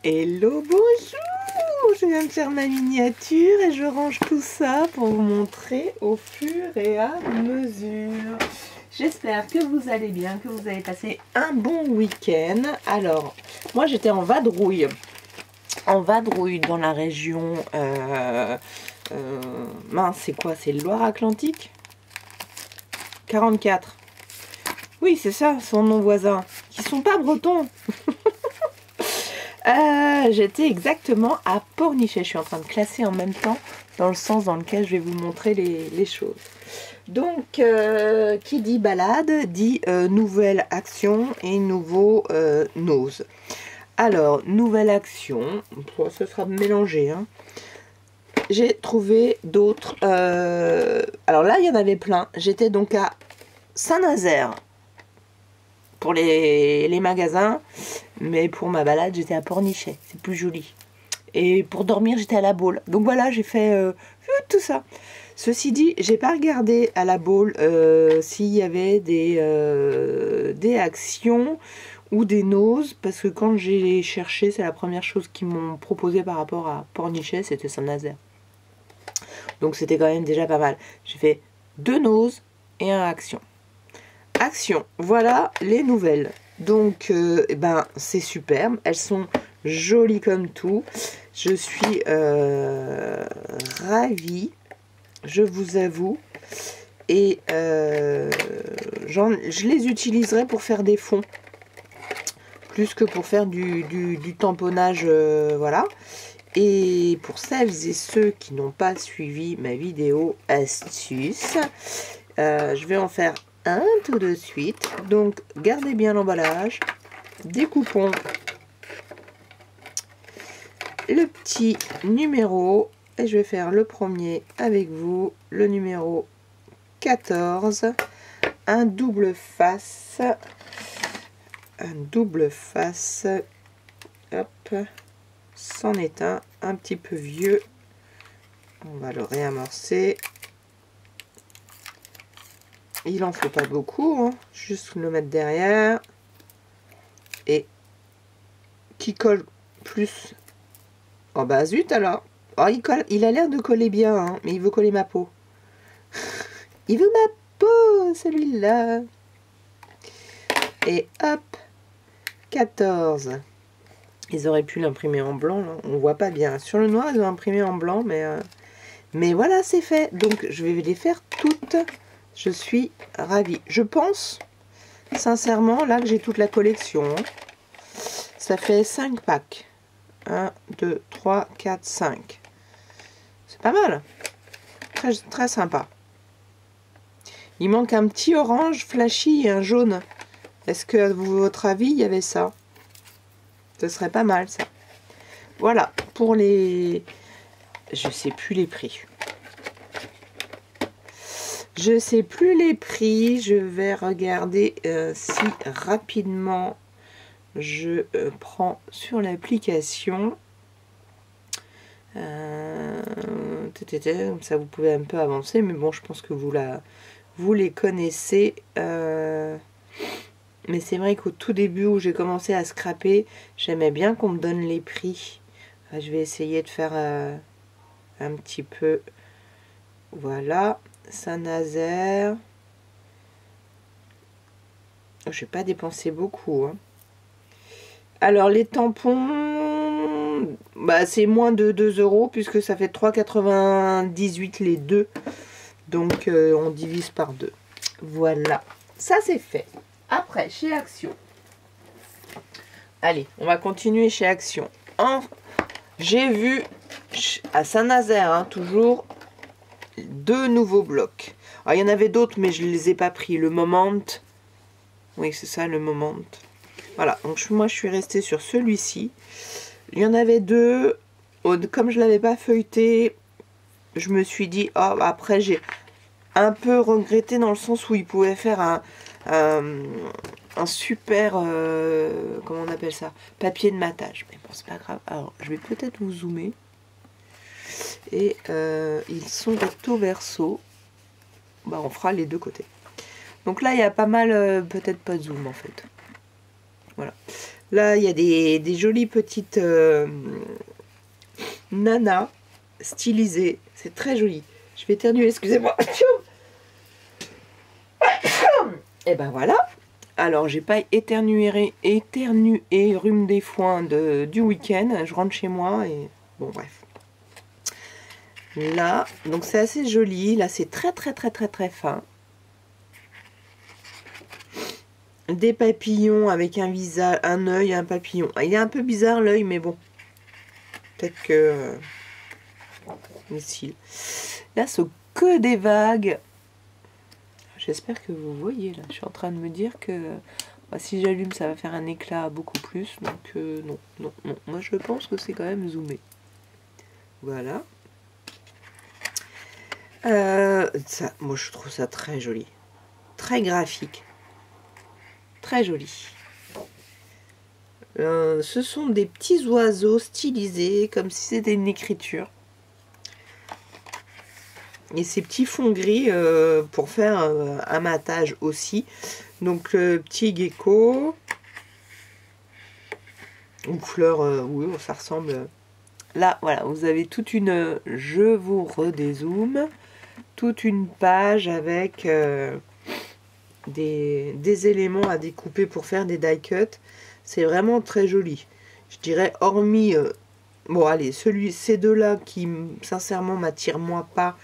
Hello, bonjour! Je viens de faire ma miniature et je range tout ça pour vous montrer au fur et à mesure. J'espère que vous allez bien, que vous avez passé un bon week-end. Alors, moi j'étais en vadrouille. En vadrouille dans la région... mince, c'est quoi? C'est le Loire-Atlantique? 44. Oui, c'est ça, son nom voisin. Qui sont pas bretons. J'étais exactement à Pornichet. Je suis en train de classer en même temps dans le sens dans lequel je vais vous montrer les choses. Donc, qui dit balade, dit nouvelle action et nouveau nose. Alors, nouvelle action, ce sera mélangé. Hein. J'ai trouvé d'autres... alors là, il y en avait plein. J'étais donc à Saint-Nazaire pour les magasins. Mais pour ma balade, j'étais à Pornichet. C'est plus joli. Et pour dormir, j'étais à la Baule. Donc voilà, j'ai fait tout ça. Ceci dit, j'ai pas regardé à la Baule s'il y avait des actions ou des noses. Parce que quand j'ai cherché, c'est la première chose qu'ils m'ont proposé par rapport à Pornichet, c'était Saint-Nazaire. Donc c'était quand même déjà pas mal. J'ai fait 2 noses et 1 action. Action, voilà les nouvelles. Donc, c'est superbe. Elles sont jolies comme tout. Je suis ravie, je vous avoue. Et je les utiliserai pour faire des fonds. Plus que pour faire du tamponnage, voilà. Et pour celles et ceux qui n'ont pas suivi ma vidéo astuce, je vais en faire un tout de suite. Donc gardez bien l'emballage, découpons le petit numéro et je vais faire le premier avec vous, le numéro 14, un double face, hop, c'en est un petit peu vieux, on va le réamorcer. Il en faut pas beaucoup, hein. Juste le mettre derrière. Et qui colle plus. Oh bah zut alors. Oh, il a l'air de coller bien, hein, mais il veut coller ma peau. Il veut ma peau, celui-là. Et hop, 14. Ils auraient pu l'imprimer en blanc, là. On voit pas bien. Sur le noir, ils ont imprimé en blanc, mais voilà, c'est fait. Donc, je vais les faire toutes. Je suis ravie. Je pense, sincèrement, là que j'ai toute la collection. Hein. Ça fait 5 packs. 1, 2, 3, 4, 5. C'est pas mal. Très, très sympa. Il manque un petit orange flashy et un jaune. Est-ce que, à votre avis, il y avait ça? Ce serait pas mal, ça. Voilà. Pour les... Je sais plus les prix. Je sais plus les prix, je vais regarder si rapidement je prends sur l'application. Comme ça vous pouvez un peu avancer, mais bon je pense que vous les connaissez. Mais c'est vrai qu'au tout début où j'ai commencé à scraper, j'aimais bien qu'on me donne les prix. Je vais essayer de faire un petit peu, voilà. Saint-Nazaire. Je vais pas dépenser beaucoup. Hein. Alors, les tampons, c'est moins de 2 € puisque ça fait 3,98 les deux. Donc, on divise par 2. Voilà. Ça, c'est fait. Après, chez Action. Allez, on va continuer chez Action. J'ai vu à Saint-Nazaire, hein, toujours... 2 nouveaux blocs. Alors, il y en avait d'autres, mais je ne les ai pas pris. Le Moment. Oui, c'est ça, le Moment. Voilà. Donc, moi, je suis restée sur celui-ci. Il y en avait 2. Comme je ne l'avais pas feuilleté, je me suis dit... Oh, après, j'ai un peu regretté dans le sens où il pouvait faire un super... comment on appelle ça? Papier de matage. Mais bon, c'est pas grave. Alors, je vais peut-être vous zoomer. Et ils sont recto verso. On fera les deux côtés. Donc là, il y a pas mal, peut-être pas de zoom en fait. Voilà. Là, il y a des jolies petites nanas stylisées. C'est très joli. Je vais éternuer, excusez-moi. Et ben voilà. Alors, j'ai pas éternué rhume des foins du week-end. Je rentre chez moi et... Bon, bref. Là, donc c'est assez joli. Là, c'est très fin. Des papillons avec un visage, un œil, un papillon. Il est un peu bizarre l'œil, mais bon. Peut-être que... ici. Là, c'est que des vagues. J'espère que vous voyez, là. Je suis en train de me dire que... bah, si j'allume, ça va faire un éclat beaucoup plus. Donc, non. Moi, je pense que c'est quand même zoomé. Voilà. Ça, moi, je trouve ça très joli. Très graphique. Très joli. Ce sont des petits oiseaux stylisés comme si c'était une écriture. Et ces petits fonds gris pour faire un matage aussi. Donc le petit gecko. Une fleur, oui, ça ressemble. Là, voilà, vous avez toute une... Je vous redézoome. Toute une page avec... des éléments à découper pour faire des die cuts. C'est vraiment très joli. Je dirais, hormis... bon, allez, ces deux-là qui, sincèrement, m'attirent moi pas.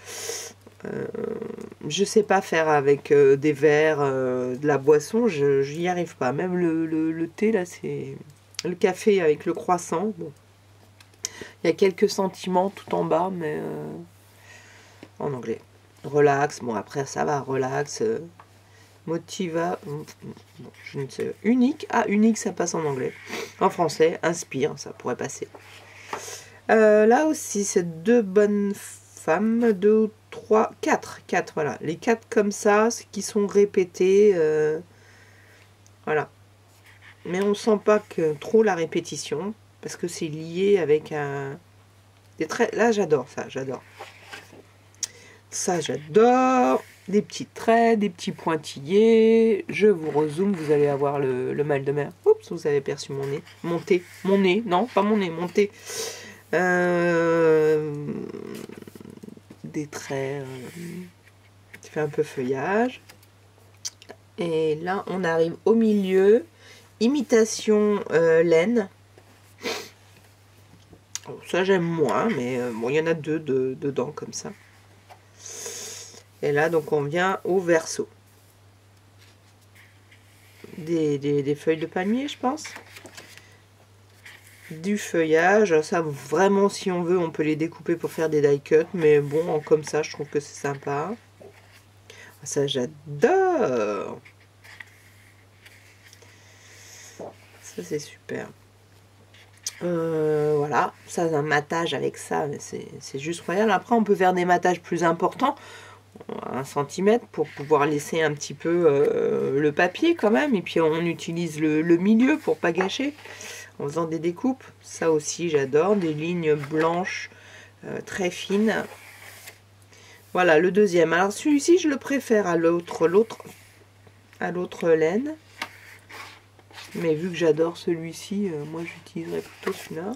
Je sais pas faire avec des verres, de la boisson. J'y arrive pas. Même le thé, là, c'est... Le café avec le croissant. Bon. Il y a quelques sentiments tout en bas, mais... en anglais. Relax. Bon, après, ça va. Relax. Motiva, bon, je ne sais, unique, unique ça passe en anglais, en français, inspire, ça pourrait passer. Là aussi c'est deux bonnes femmes, 2, 3, 4, voilà, les 4 comme ça, qui sont répétés, voilà, mais on sent pas que trop la répétition, parce que c'est lié avec un, des traits, là j'adore ça, j'adore. Des petits traits, des petits pointillés. Je vous rezoome, vous allez avoir le mal de mer. Oups, vous avez perçu mon nez. Mon nez, non, pas mon nez, monté. Des traits qui fait un peu feuillage. Et là, on arrive au milieu. Imitation laine. Bon, ça, j'aime moins, mais bon, il y en a deux dedans comme ça. Et là, donc, on vient au verso. Des feuilles de palmier, je pense. Du feuillage. Ça, vraiment, si on veut, on peut les découper pour faire des die cuts. Mais bon, comme ça, je trouve que c'est sympa. Ça, j'adore. Ça, c'est super. Voilà. Ça, un matage avec ça, c'est juste royal. Après, on peut faire des matages plus importants. 1 cm pour pouvoir laisser un petit peu le papier quand même, et puis on utilise le milieu pour pas gâcher en faisant des découpes. Ça aussi j'adore, des lignes blanches très fines. Voilà le deuxième. Alors celui-ci je le préfère à l'autre laine, mais vu que j'adore celui-ci, moi j'utiliserai plutôt celui-là.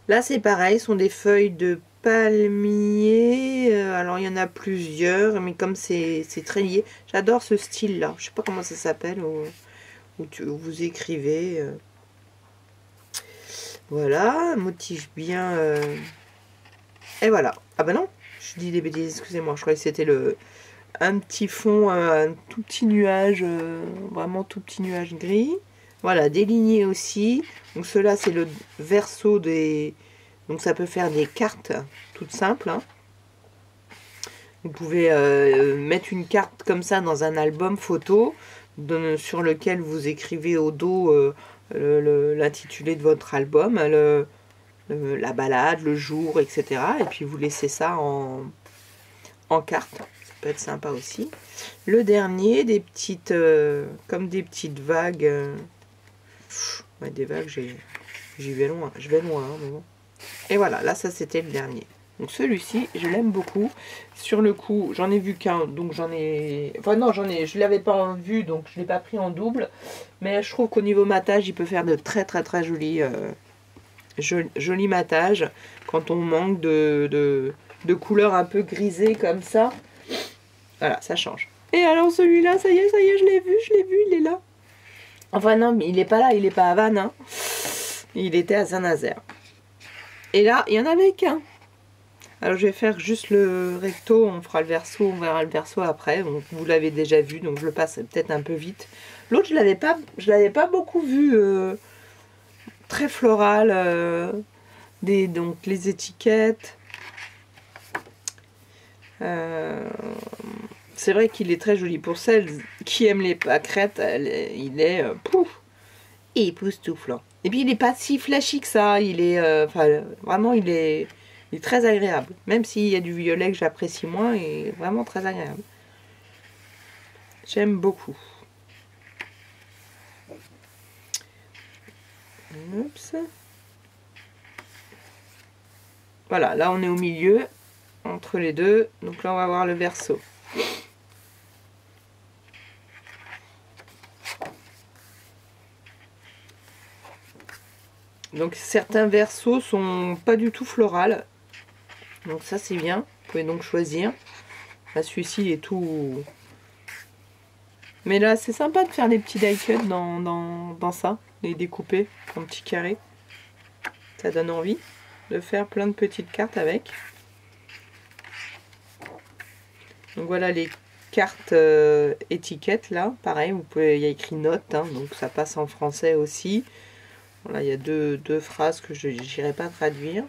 Là c'est pareil, ce sont des feuilles de palmier, alors il y en a plusieurs, mais comme c'est très lié, j'adore ce style là, je sais pas comment ça s'appelle, où vous écrivez, voilà, motif bien, et voilà. Ah bah non, je dis des bêtises, excusez-moi, je croyais que c'était un petit fond, un tout petit nuage, vraiment tout petit nuage gris, voilà, des lignées aussi, donc cela c'est le verso des... Donc ça peut faire des cartes toutes simples. Hein. Vous pouvez mettre une carte comme ça dans un album photo sur lequel vous écrivez au dos l'intitulé de votre album, la balade, le jour, etc. Et puis vous laissez ça en carte. Ça peut être sympa aussi. Le dernier, des petites, comme des petites vagues. Ouais, des vagues, j'y vais loin. Je vais loin, hein, mais bon. Et voilà, là, ça, c'était le dernier. Donc celui-ci, je l'aime beaucoup. Sur le coup, j'en ai vu qu'un, donc j'en ai... Enfin non, je l'avais pas vu, donc je ne l'ai pas pris en double. Mais je trouve qu'au niveau matage, il peut faire de très jolis, jolis matages. Quand on manque de couleurs un peu grisées comme ça. Voilà, ça change. Et alors celui-là, ça y est, je l'ai vu, il est là. Enfin non, mais il n'est pas là, il n'est pas à Vannes. Hein. Il était à Saint-Nazaire. Et là, il y en avait qu'un. Alors je vais faire juste le recto, on fera le verso, on verra le verso après. Donc, vous l'avez déjà vu, donc je le passe peut-être un peu vite. L'autre, je l'avais pas beaucoup vu. Très floral. Donc les étiquettes. C'est vrai qu'il est très joli. Pour celles qui aiment les pâquerettes, il est époustouflant. Et puis il n'est pas si flashy que ça. Il est vraiment il est très agréable. Même s'il y a du violet que j'apprécie moins, il est vraiment très agréable. J'aime beaucoup. Oups. Voilà, là on est au milieu entre les deux. Donc là on va voir le verso. Donc certains versos sont pas du tout florales. Donc ça c'est bien. Vous pouvez donc choisir. Là celui-ci est tout... Mais là c'est sympa de faire des petits die cuts dans ça. Les découper en petits carrés. Ça donne envie de faire plein de petites cartes avec. Donc voilà les cartes étiquettes là. Pareil, vous pouvez, il y a écrit notes. Hein, donc ça passe en français aussi. Voilà, il y a deux phrases que je n'irai pas traduire.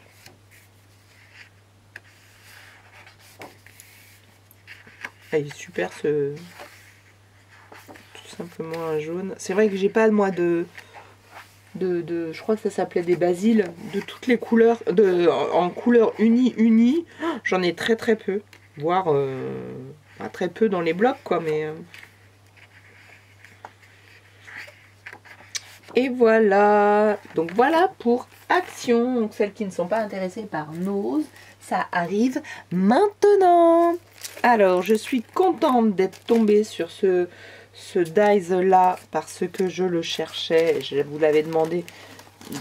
Ah, il est super ce... Tout simplement un jaune. C'est vrai que j'ai pas moi de... Je crois que ça s'appelait des basiles. De toutes les couleurs. En couleur unie. J'en ai très peu. Voire pas très peu dans les blocs quoi. Mais... Et voilà. Donc voilà pour Action. Donc celles qui ne sont pas intéressées par Nose. Ça arrive maintenant. Alors, je suis contente d'être tombée sur ce dies là parce que je le cherchais. Je vous l'avais demandé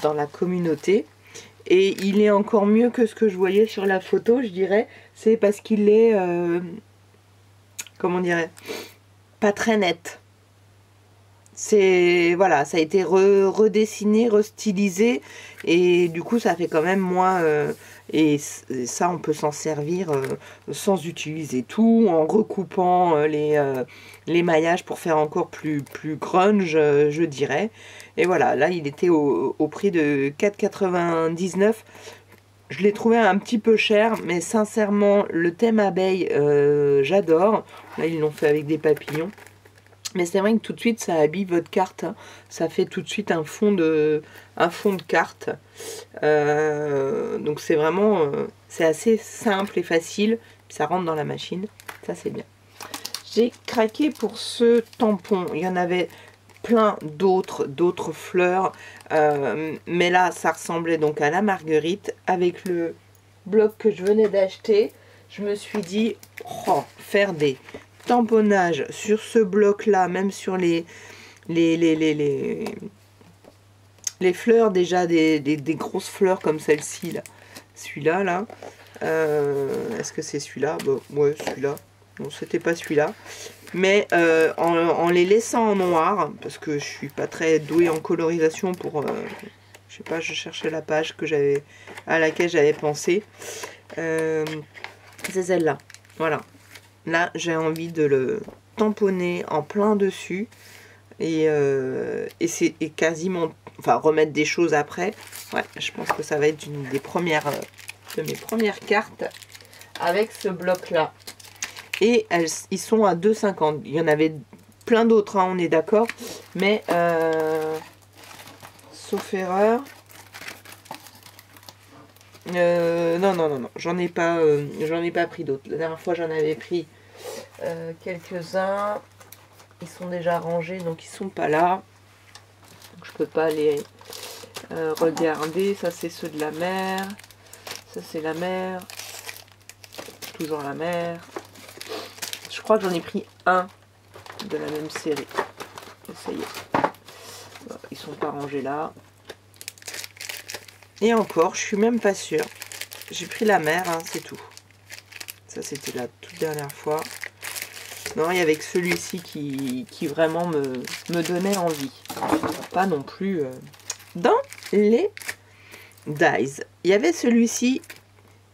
dans la communauté. Et il est encore mieux que ce que je voyais sur la photo, je dirais. C'est parce qu'il est... comment on dirait, pas très net. C'est... Voilà, ça a été redessiné, restylisé. Et du coup, ça fait quand même moins... Et ça, on peut s'en servir sans utiliser tout, en recoupant les maillages pour faire encore plus grunge, je dirais. Et voilà, là, il était au prix de 4,99 €. Je l'ai trouvé un petit peu cher, mais sincèrement, le thème abeille, j'adore. Là, ils l'ont fait avec des papillons. Mais c'est vrai que tout de suite, ça habille votre carte. Hein. Ça fait tout de suite un fond de carte. Donc c'est vraiment... c'est assez simple et facile. Ça rentre dans la machine. Ça, c'est bien. J'ai craqué pour ce tampon. Il y en avait plein d'autres fleurs. Mais là, ça ressemblait donc à la marguerite. Avec le bloc que je venais d'acheter, je me suis dit, oh, faire des... tamponnage sur ce bloc là, même sur les fleurs déjà, des grosses fleurs comme celle-ci là, celui-là là, est-ce que c'est celui-là? Bon, ouais, celui-là, non, c'était pas celui-là, mais en les laissant en noir, parce que je suis pas très douée en colorisation pour, je sais pas, je cherchais la page à laquelle j'avais pensé, c'est celle-là, voilà. Là, j'ai envie de le tamponner en plein dessus et c'est quasiment, enfin, remettre des choses après. Ouais, je pense que ça va être une des premières de mes premières cartes avec ce bloc-là. Et ils sont à 2,50 €. Il y en avait plein d'autres, hein, on est d'accord, mais sauf erreur. Non, j'en ai pas pris d'autres. La dernière fois, j'en avais pris quelques-uns. Ils sont déjà rangés, donc ils sont pas là. Donc, je peux pas les regarder. Ça, c'est ceux de la mer. Ça, c'est la mer. toujours la mer. Je crois que j'en ai pris un de la même série. Et ça y est. Voilà, ils sont pas rangés là. Et encore, je suis même pas sûre. J'ai pris la mer, hein, c'est tout. Ça, c'était la toute dernière fois. Non, il y avait que celui-ci qui vraiment me donnait envie. Pas non plus... Dans les Dies, il y avait celui-ci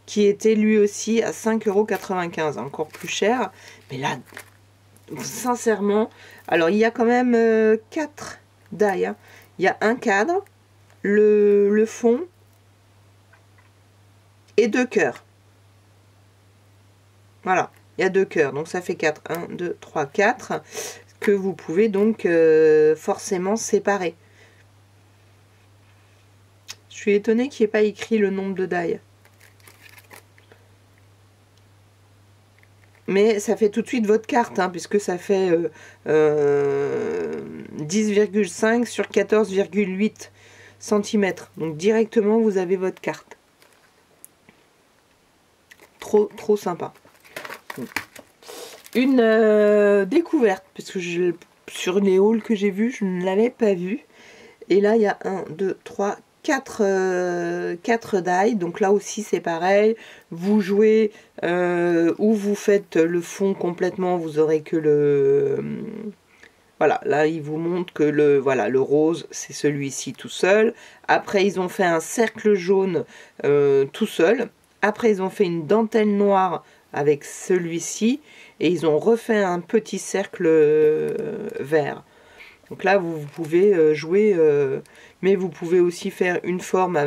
qui était lui aussi à 5,95 €, encore plus cher. Mais là, sincèrement, alors il y a quand même 4 die. Hein. Il y a un cadre, le fond et 2 cœurs. Voilà, il y a 2 cœurs, donc ça fait 4. 1, 2, 3, 4, que vous pouvez donc forcément séparer. Je suis étonnée qu'il n'y ait pas écrit le nombre de die. Mais ça fait tout de suite votre carte, hein, puisque ça fait 10,5 sur 14,8 cm. Donc directement, vous avez votre carte. Trop sympa. Une découverte, parce que sur les hauls que j'ai vus, je ne l'avais pas vu. Et là, il y a 1, 2, 3, 4 die, donc là aussi c'est pareil, vous jouez ou vous faites le fond complètement, vous aurez que le... Voilà, là il vous montre que le rose c'est celui-ci tout seul, après ils ont fait un cercle jaune tout seul, après ils ont fait une dentelle noire avec celui-ci, et ils ont refait un petit cercle vert. Donc là, vous pouvez jouer, mais vous pouvez aussi faire une forme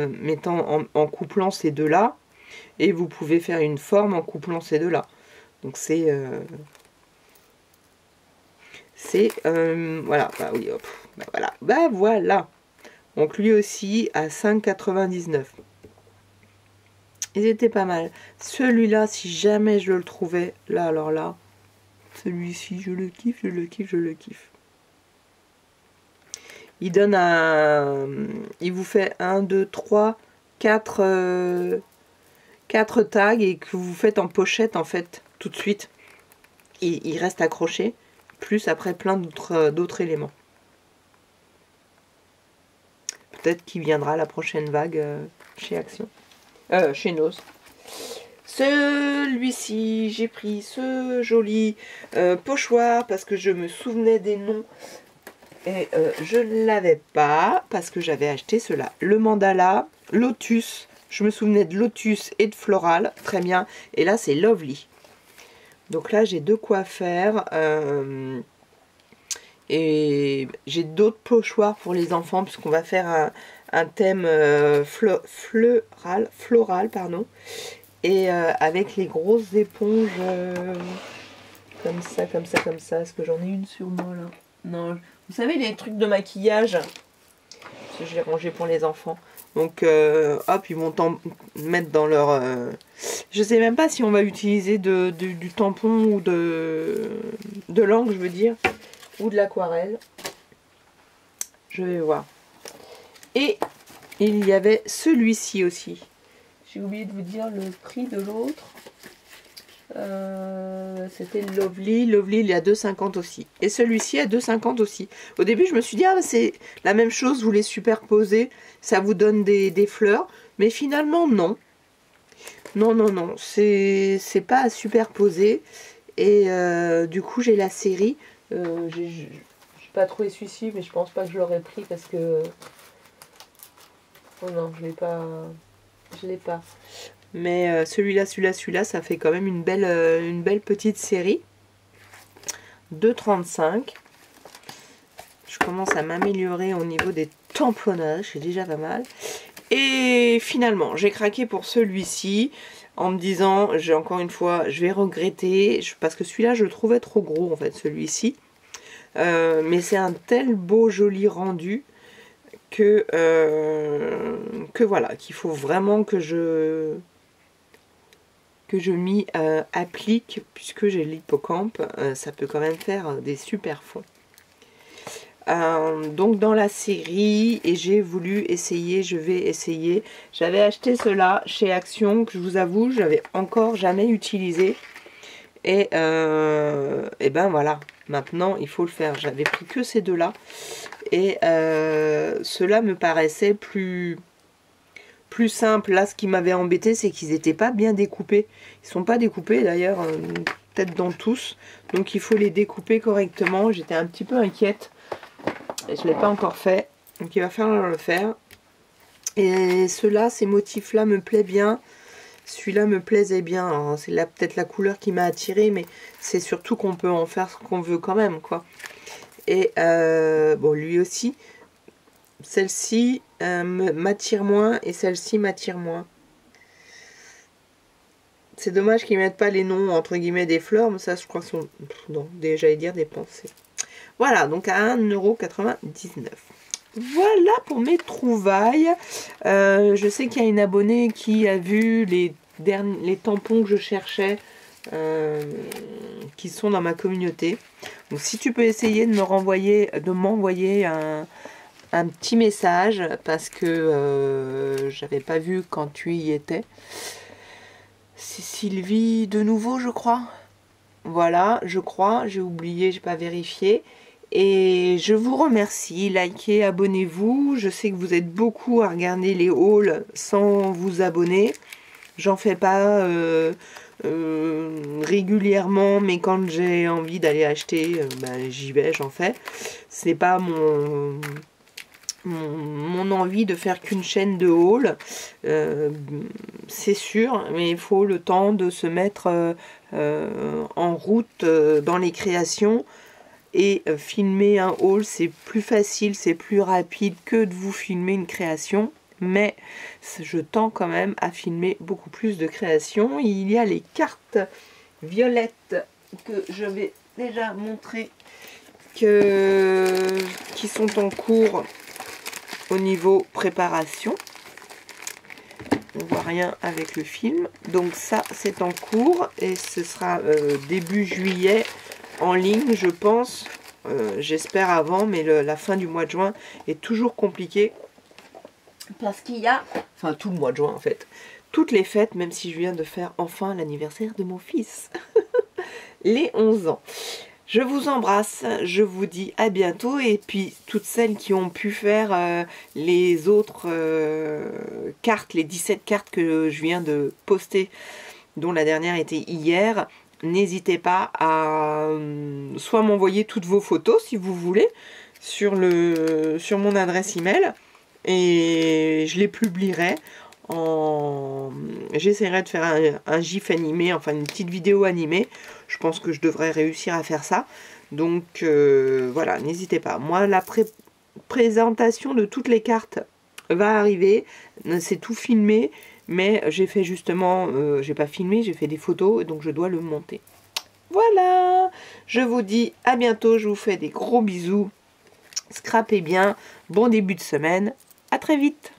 en couplant ces deux-là, et vous pouvez faire une forme en couplant ces deux-là. Donc c'est... voilà, bah oui, hop, bah voilà. Donc lui aussi à 5,99 €. Ils étaient pas mal. Celui-là, si jamais je le trouvais, là, alors là, celui-ci, je le kiffe, je le kiffe, je le kiffe. Il donne il vous fait 1, 2, 3, 4 tags et que vous faites en pochette en fait tout de suite. Il reste accroché, plus après plein d'autres éléments. Peut-être qu'il viendra la prochaine vague chez Action. Chez Noz. Celui-ci, j'ai pris ce joli pochoir parce que je me souvenais des noms. Et je ne l'avais pas parce que j'avais acheté cela. Le mandala, lotus. Je me souvenais de lotus et de floral. Très bien. Et là, c'est lovely. Donc là, j'ai de quoi faire. Et j'ai d'autres pochoirs pour les enfants puisqu'on va faire un thème floral, pardon. Et avec les grosses éponges comme ça, comme ça, comme ça. Est-ce que j'en ai une sur moi là? Non. Vous savez, les trucs de maquillage, parce que je l'ai rangé pour les enfants. Donc, hop, ils vont mettre dans leur... je sais même pas si on va utiliser du tampon ou de l'encre, je veux dire, ou de l'aquarelle. Je vais voir. Et il y avait celui-ci aussi. J'ai oublié de vous dire le prix de l'autre. C'était Lovely. Lovely, il est à 2,50 € aussi. Et celui-ci à 2,50 € aussi. Au début, je me suis dit, ah, c'est la même chose, vous les superposez, ça vous donne des fleurs. Mais finalement, non. Non, non, non. C'est pas à superposer. Et du coup, j'ai la série. J'ai pas trouvé celui-ci, mais je pense pas que je l'aurais pris parce que... Oh non, je l'ai pas. Je l'ai pas. Mais celui-là, ça fait quand même une belle petite série. 2,35 €. Je commence à m'améliorer au niveau des tamponnages, c'est déjà pas mal. Et finalement, j'ai craqué pour celui-ci en me disant, encore une fois, je vais regretter, parce que celui-là, je le trouvais trop gros en fait, celui-ci. Mais c'est un tel beau joli rendu que voilà, qu'il faut vraiment que je m'y applique, puisque j'ai l'hippocampe, ça peut quand même faire des super fonds. donc dans la série, et j'ai voulu essayer, je vais essayer. J'avais acheté cela chez Action, que je vous avoue, je n'avais encore jamais utilisé. Et ben voilà, maintenant il faut le faire. J'avais pris que ces deux-là. Et cela me paraissait plus simple. Là, ce qui m'avait embêté, c'est qu'ils n'étaient pas bien découpés. Ils sont pas découpés d'ailleurs, peut-être dans tous. Donc il faut les découper correctement. J'étais un petit peu inquiète. Et je ne l'ai pas encore fait. Donc il va falloir le faire. Et ceux-là, ces motifs-là me plaisent bien. Celui-là me plaisait bien. C'est peut-être la couleur qui m'a attirée, mais c'est surtout qu'on peut en faire ce qu'on veut quand même, quoi. Et bon, lui aussi. Celle-ci m'attire moins et celle-ci m'attire moins. C'est dommage qu'ils mettent pas les noms entre guillemets des fleurs, mais ça je crois que sont... Non, j'allais dire des pensées. Voilà, donc à 1,99 €. Voilà pour mes trouvailles. Je sais qu'il y a une abonnée qui a vu les tampons que je cherchais qui sont dans ma communauté. Donc si tu peux essayer de m'envoyer un petit message parce que j'avais pas vu quand tu y étais. C'est Sylvie de nouveau, je crois. Voilà, je crois, j'ai oublié, j'ai pas vérifié. Et je vous remercie, likez, abonnez-vous. Je sais que vous êtes beaucoup à regarder les hauls sans vous abonner. J'en fais pas régulièrement, mais quand j'ai envie d'aller acheter, j'y vais, j'en fais. C'est pas mon envie de faire qu'une chaîne de haul, c'est sûr, mais il faut le temps de se mettre en route dans les créations. Et filmer un haul, c'est plus facile, c'est plus rapide que de vous filmer une création. Mais je tends quand même à filmer beaucoup plus de créations. Il y a les cartes violettes que je vais déjà montrer qui sont en cours au niveau préparation. On voit rien avec le film. Donc ça, c'est en cours et ce sera début juillet en ligne, je pense. J'espère avant, mais la fin du mois de juin est toujours compliquée. Parce qu'il y a, enfin tout le mois de juin en fait, toutes les fêtes, même si je viens de faire enfin l'anniversaire de mon fils, les 11 ans. Je vous embrasse, je vous dis à bientôt, et puis toutes celles qui ont pu faire les autres cartes, les 17 cartes que je viens de poster, dont la dernière était hier, n'hésitez pas à soit m'envoyer toutes vos photos si vous voulez sur mon adresse email, et je les publierai. J'essaierai de faire un gif animé, enfin une petite vidéo animée. Je pense que je devrais réussir à faire ça. Donc voilà, n'hésitez pas. Moi, la présentation de toutes les cartes va arriver. C'est tout filmé, mais j'ai fait justement, j'ai pas filmé, j'ai fait des photos, donc je dois le monter. Voilà, je vous dis à bientôt, je vous fais des gros bisous. Scrapez bien, bon début de semaine, à très vite.